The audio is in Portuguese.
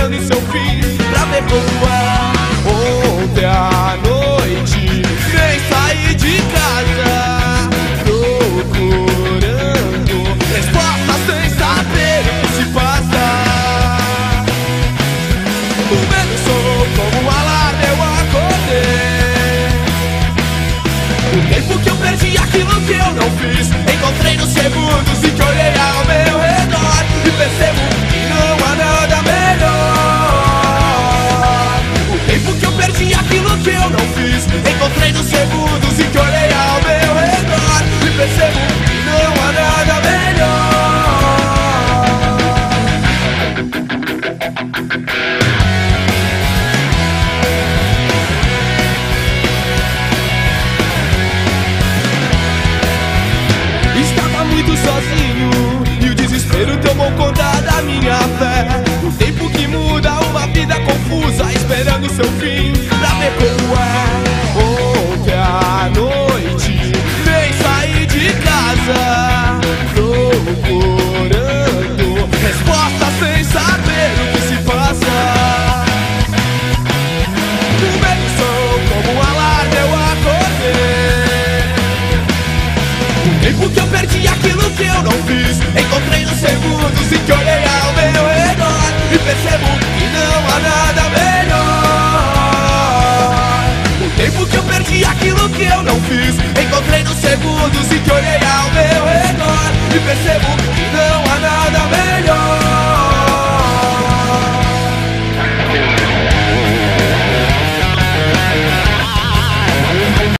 esperando seu fim pra ver como é. Ontem à noite nem saí de casa, procurando respostas sem saber o que se passa. O medo soou como um alarme, eu acordei. O tempo que eu perdi, aquilo que eu não fiz, encontrei nos segundos em que olhei ao meu redor e percebo que não há nada melhor. O tempo que eu perdi, aquilo que eu não fiz, encontrei nos segundos em que olhei ao meu redor e percebo que não há nada melhor. Estava muito sozinho e o desespero tomou conta da minha fé. O tempo que muda uma vida confusa, esperando seu fim pra ver como é. Ontem à noite nem saí de casa, procurando respostas sem saber o que se passa. O medo soou como um alarme, eu acordei. O tempo que eu perdi, aquilo que eu não fiz, encontrei nos segundos em que olhei ao meu redor e percebo que não há nada melhor. O tempo que eu perdi, aquilo que eu não fiz, encontrei nos segundos em que olhei ao meu redor e percebo